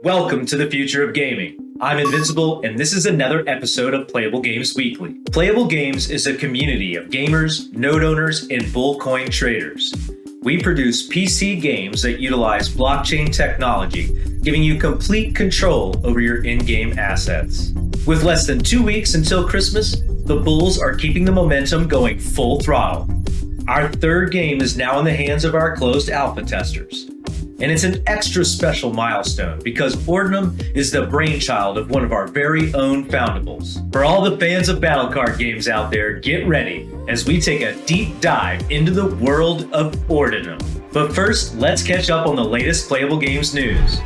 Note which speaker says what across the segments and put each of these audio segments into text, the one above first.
Speaker 1: Welcome to the future of gaming. I'm Invincible, and this is another episode of Playable Games Weekly. Playable Games is a community of gamers, node owners, and bull coin traders. We produce PC games that utilize blockchain technology, giving you complete control over your in-game assets. With less than 2 weeks until Christmas, the bulls are keeping the momentum going full throttle. Our third game is now in the hands of our closed alpha testers. And it's an extra special milestone because Ordinem is the brainchild of one of our very own foundables. For all the fans of battle card games out there, get ready as we take a deep dive into the world of Ordinem. But first, let's catch up on the latest Playable Games news.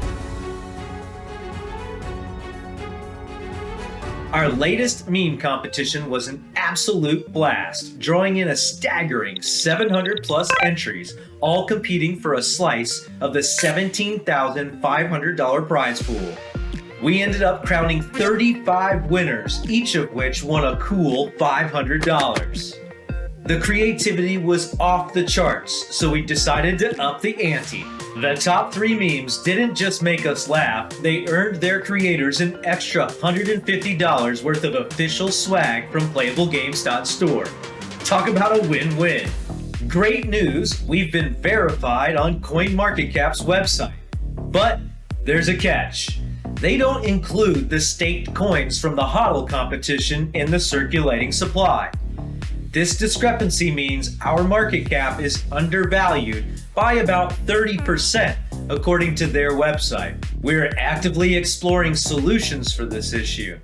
Speaker 1: Our latest meme competition was an absolute blast, drawing in a staggering 700 plus entries, all competing for a slice of the $17,500 prize pool. We ended up crowning 35 winners, each of which won a cool $500. The creativity was off the charts, so we decided to up the ante. The top 3 memes didn't just make us laugh, they earned their creators an extra $150 worth of official swag from PlayableGames.store. Talk about a win-win. Great news, we've been verified on CoinMarketCap's website. But there's a catch. They don't include the staked coins from the HODL competition in the circulating supply. This discrepancy means our market cap is undervalued by about 30%, according to their website. We're actively exploring solutions for this issue.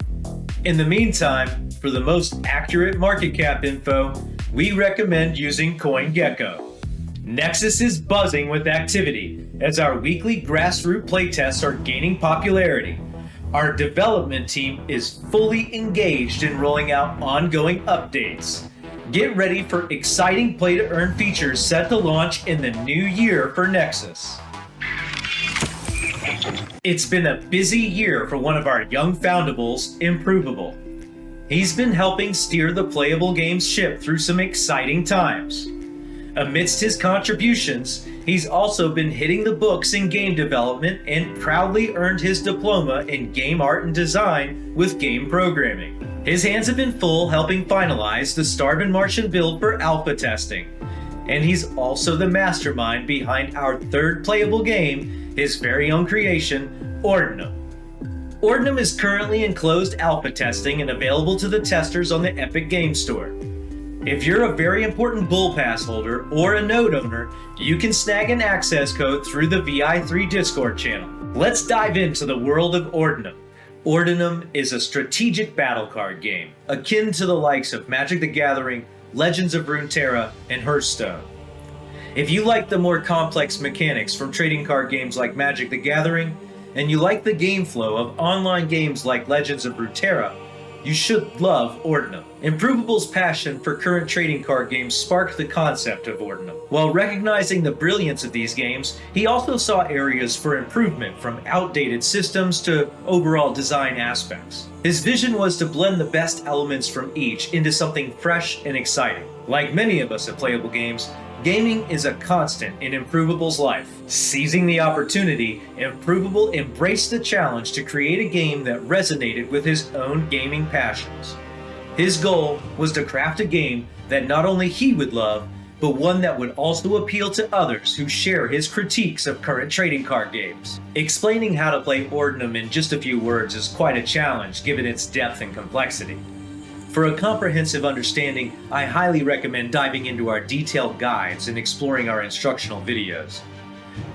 Speaker 1: In the meantime, for the most accurate market cap info, we recommend using CoinGecko. Nexus is buzzing with activity as our weekly Grassroots playtests are gaining popularity. Our development team is fully engaged in rolling out ongoing updates. Get ready for exciting play-to-earn features set to launch in the new year for Nexus. It's been a busy year for one of our young foundables, Improvable. He's been helping steer the Playable Games ship through some exciting times. Amidst his contributions, he's also been hitting the books in game development and proudly earned his diploma in game art and design with game programming. His hands have been full helping finalize the Starvin' Martian build for alpha testing. And he's also the mastermind behind our third playable game, his very own creation, Ordinem. Ordinem is currently in closed alpha testing and available to the testers on the Epic Games Store. If you're a very important Bull Pass holder or a node owner, you can snag an access code through the VI3 Discord channel. Let's dive into the world of Ordinem. Ordinem is a strategic battle card game, akin to the likes of Magic the Gathering, Legends of Runeterra, and Hearthstone. If you like the more complex mechanics from trading card games like Magic the Gathering, and you like the game flow of online games like Legends of Runeterra, you should love Ordinem. Improvable's passion for current trading card games sparked the concept of Ordinem. While recognizing the brilliance of these games, he also saw areas for improvement from outdated systems to overall design aspects. His vision was to blend the best elements from each into something fresh and exciting. Like many of us at Playable Games, gaming is a constant in Improvable's life. Seizing the opportunity, Improvable embraced the challenge to create a game that resonated with his own gaming passions. His goal was to craft a game that not only he would love, but one that would also appeal to others who share his critiques of current trading card games. Explaining how to play Ordinem in just a few words is quite a challenge given its depth and complexity. For a comprehensive understanding, I highly recommend diving into our detailed guides and exploring our instructional videos.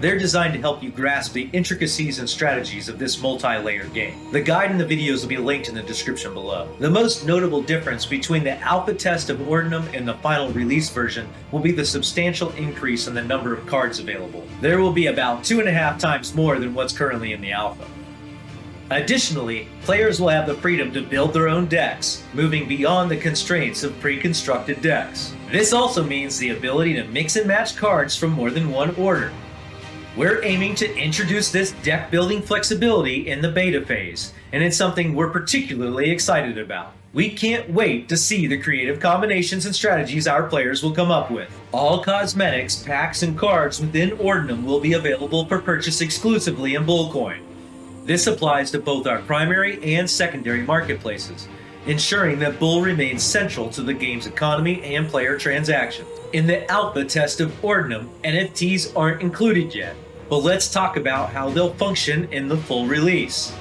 Speaker 1: They're designed to help you grasp the intricacies and strategies of this multi-layered game. The guide and the videos will be linked in the description below. The most notable difference between the alpha test of Ordinem and the final release version will be the substantial increase in the number of cards available. There will be about 2.5 times more than what's currently in the alpha. Additionally, players will have the freedom to build their own decks, moving beyond the constraints of pre-constructed decks. This also means the ability to mix and match cards from more than one order. We're aiming to introduce this deck building flexibility in the beta phase, and it's something we're particularly excited about. We can't wait to see the creative combinations and strategies our players will come up with. All cosmetics, packs, and cards within Ordinem will be available for purchase exclusively in Bullcoin. This applies to both our primary and secondary marketplaces, ensuring that Bull remains central to the game's economy and player transactions. In the alpha test of ORDINEM, NFTs aren't included yet, but let's talk about how they'll function in the full release.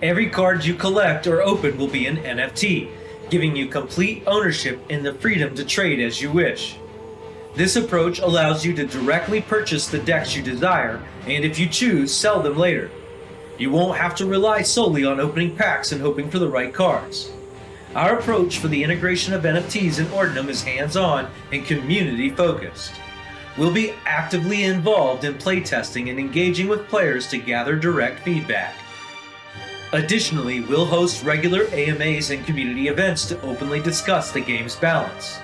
Speaker 1: Every card you collect or open will be an NFT, giving you complete ownership and the freedom to trade as you wish. This approach allows you to directly purchase the decks you desire, and if you choose, sell them later. You won't have to rely solely on opening packs and hoping for the right cards. Our approach for the integration of NFTs in ORDINEM is hands-on and community-focused. We'll be actively involved in playtesting and engaging with players to gather direct feedback. Additionally, we'll host regular AMAs and community events to openly discuss the game's balance.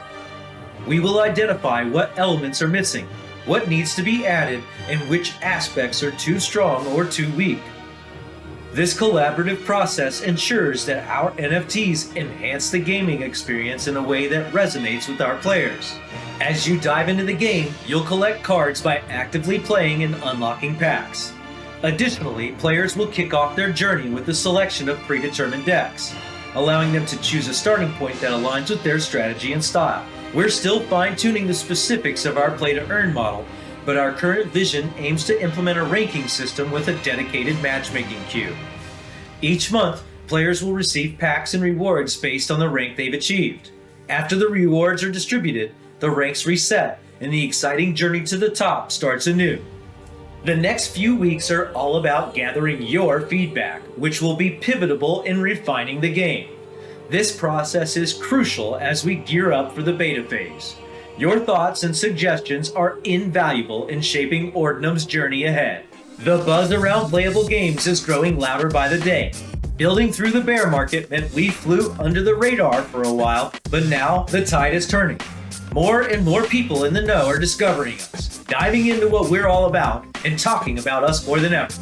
Speaker 1: We will identify what elements are missing, what needs to be added, and which aspects are too strong or too weak. This collaborative process ensures that our NFTs enhance the gaming experience in a way that resonates with our players. As you dive into the game, you'll collect cards by actively playing and unlocking packs. Additionally, players will kick off their journey with a selection of predetermined decks, allowing them to choose a starting point that aligns with their strategy and style. We're still fine-tuning the specifics of our play-to-earn model, but our current vision aims to implement a ranking system with a dedicated matchmaking queue. Each month, players will receive packs and rewards based on the rank they've achieved. After the rewards are distributed, the ranks reset, and the exciting journey to the top starts anew. The next few weeks are all about gathering your feedback, which will be pivotal in refining the game. This process is crucial as we gear up for the beta phase. Your thoughts and suggestions are invaluable in shaping ORDINEM's journey ahead. The buzz around Playable Games is growing louder by the day. Building through the bear market meant we flew under the radar for a while, but now the tide is turning. More and more people in the know are discovering us, diving into what we're all about, and talking about us more than ever.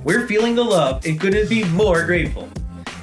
Speaker 1: We're feeling the love and couldn't be more grateful.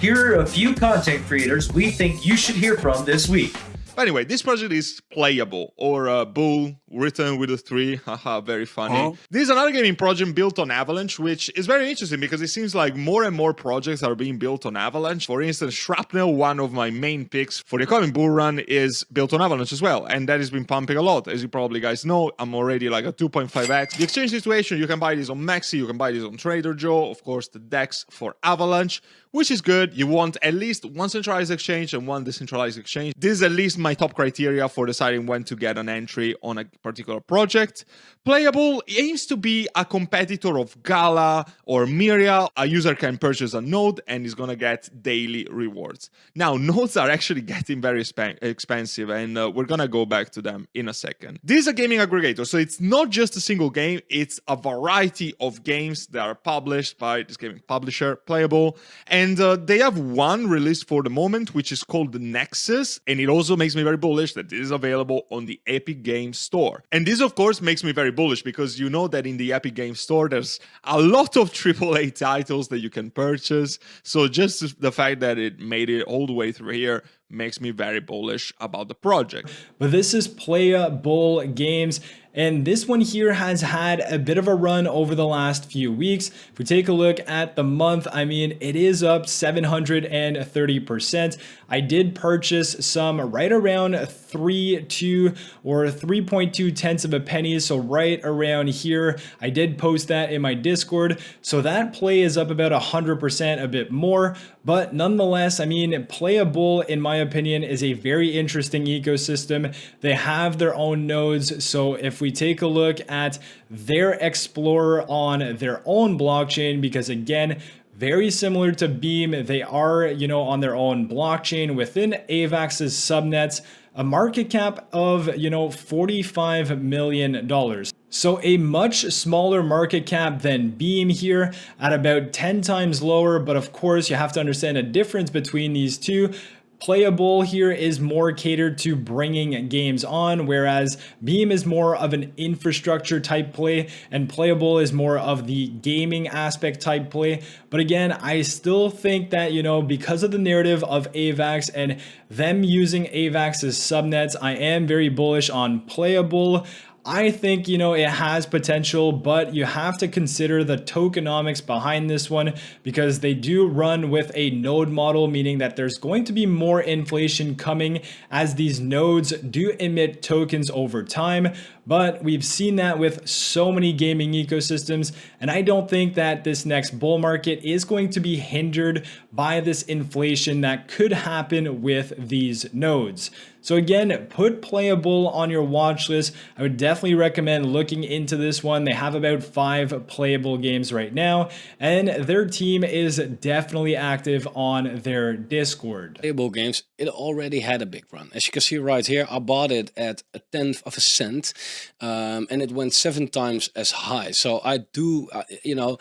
Speaker 1: Here are a few content creators we think you should hear from this week.
Speaker 2: Anyway, this project is Playable, or Bull, written with a 3, haha, very funny. This is another gaming project built on Avalanche, which is very interesting because it seems like more and more projects are being built on Avalanche. For instance, Shrapnel, one of my main picks for the coming Bull run, is built on Avalanche as well, and that has been pumping a lot. As you probably guys know, I'm already like a 2.5x. The exchange situation, you can buy this on Maxi, you can buy this on Trader Joe, of course the decks for Avalanche, which is good. You want at least one centralized exchange and one decentralized exchange. This is at least my top criteria for deciding when to get an entry on a particular project. Playable aims to be a competitor of Gala or Myriad. A user can purchase a node and is gonna get daily rewards. Now, nodes are actually getting very expensive, and we're gonna go back to them in a second. This is a gaming aggregator, so it's not just a single game, it's a variety of games that are published by this gaming publisher, Playable, and they have one released for the moment, which is called the Nexus, and it also makes me very bullish that this is available on the Epic Games Store. And this, of course, makes me very bullish because you know that in the Epic Games Store, there's a lot of AAA titles that you can purchase. So just the fact that it made it all the way through here makes me very bullish about the project.
Speaker 3: But this is Playable Games, and this one here has had a bit of a run over the last few weeks. If we take a look at the month, I mean, it is up 730%. I did purchase some right around 3.2 tenths of a penny, so right around here. I did post that in my Discord, so that play is up about 100%, a bit more. But nonetheless, I mean, Playable, in my opinion, is a very interesting ecosystem. They have their own nodes. So if we take a look at their Explorer on their own blockchain, because again, very similar to Beam, they are, on their own blockchain within AVAX's subnets, a market cap of, $45 million. So a much smaller market cap than Beam here, at about 10 times lower. But of course, you have to understand a difference between these two. Playable here is more catered to bringing games on, whereas Beam is more of an infrastructure type play and Playable is more of the gaming aspect type play. But again, I still think that, because of the narrative of AVAX and them using AVAX's subnets, I am very bullish on Playable. I think, you know, it has potential, but you have to consider the tokenomics behind this one because they do run with a node model, meaning that there's going to be more inflation coming as these nodes do emit tokens over time. But we've seen that with so many gaming ecosystems, and I don't think that this next bull market is going to be hindered by this inflation that could happen with these nodes. So again, put Playable on your watch list. I would definitely recommend looking into this one. They have about 5 playable games right now, and their team is definitely active on their Discord.
Speaker 4: Playable Games, it already had a big run. As you can see right here, I bought it at 1/10 of a cent, and it went 7 times as high. So I do, you know,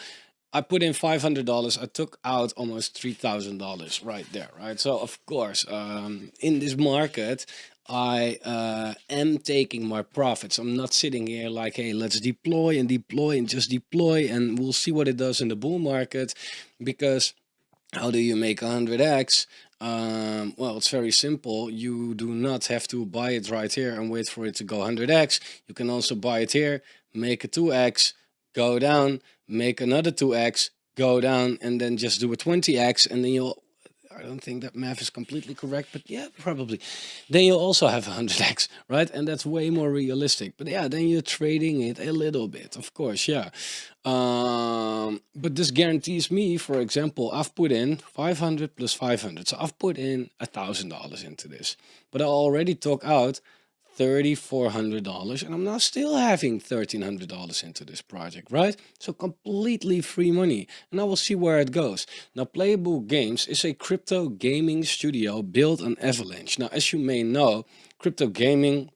Speaker 4: I put in $500. I took out almost $3,000 right there, right? So of course, in this market, I am taking my profits. I'm not sitting here like, hey, let's deploy and just deploy, and we'll see what it does in the bull market. Because how do you make 100x? Well, it's very simple. You do not have to buy it right here and wait for it to go 100x. You can also buy it here, make a 2x, go down, make another 2x, go down, and then just do a 20x, and then you'll, I don't think that math is completely correct, but yeah, probably. Then you'll also have 100x, right? And that's way more realistic. But yeah, then you're trading it a little bit, of course, yeah. But this guarantees me, for example, I've put in 500 plus 500. So I've put in $1,000 into this, but I already took out $3,400, and I'm now still having $1,300 into this project, right? So completely free money, and I will see where it goes. Now, Playable Games is a crypto gaming studio built on Avalanche. Now, as you may know, crypto gaming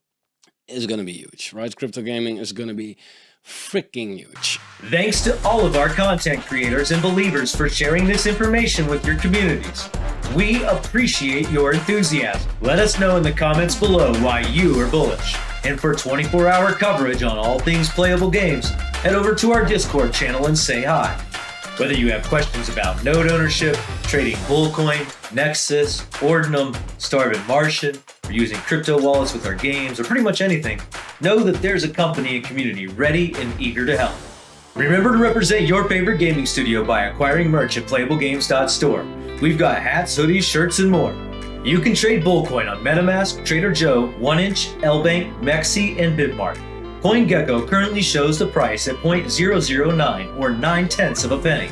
Speaker 4: is going to be huge, right? Crypto gaming is going to be freaking huge.
Speaker 1: Thanks to all of our content creators and believers for sharing this information with your communities. We appreciate your enthusiasm. Let us know in the comments below why you are bullish. And for 24-hour coverage on all things Playable Games, head over to our Discord channel and say hi. Whether you have questions about node ownership, trading Bullcoin, Nexus, ORDINEM, Starvin Martian, or using crypto wallets with our games, or pretty much anything, know that there's a company and community ready and eager to help. Remember to represent your favorite gaming studio by acquiring merch at playablegames.store. We've got hats, hoodies, shirts, and more. You can trade Bullcoin on MetaMask, Trader Joe, 1inch, LBank, Mexi, and Bitmart. CoinGecko currently shows the price at 0.009 or 9/10 of a penny.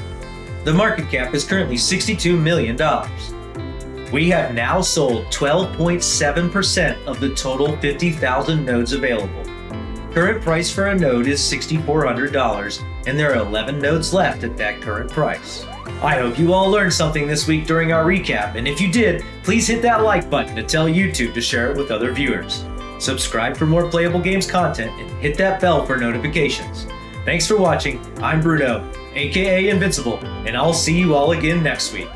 Speaker 1: The market cap is currently $62 million. We have now sold 12.7% of the total 50,000 nodes available. Current price for a node is $6,400, and there are 11 nodes left at that current price. I hope you all learned something this week during our recap, and if you did, please hit that like button to tell YouTube to share it with other viewers. Subscribe for more Playable Games content and hit that bell for notifications. Thanks for watching. I'm Bruno, aka Invincible, and I'll see you all again next week.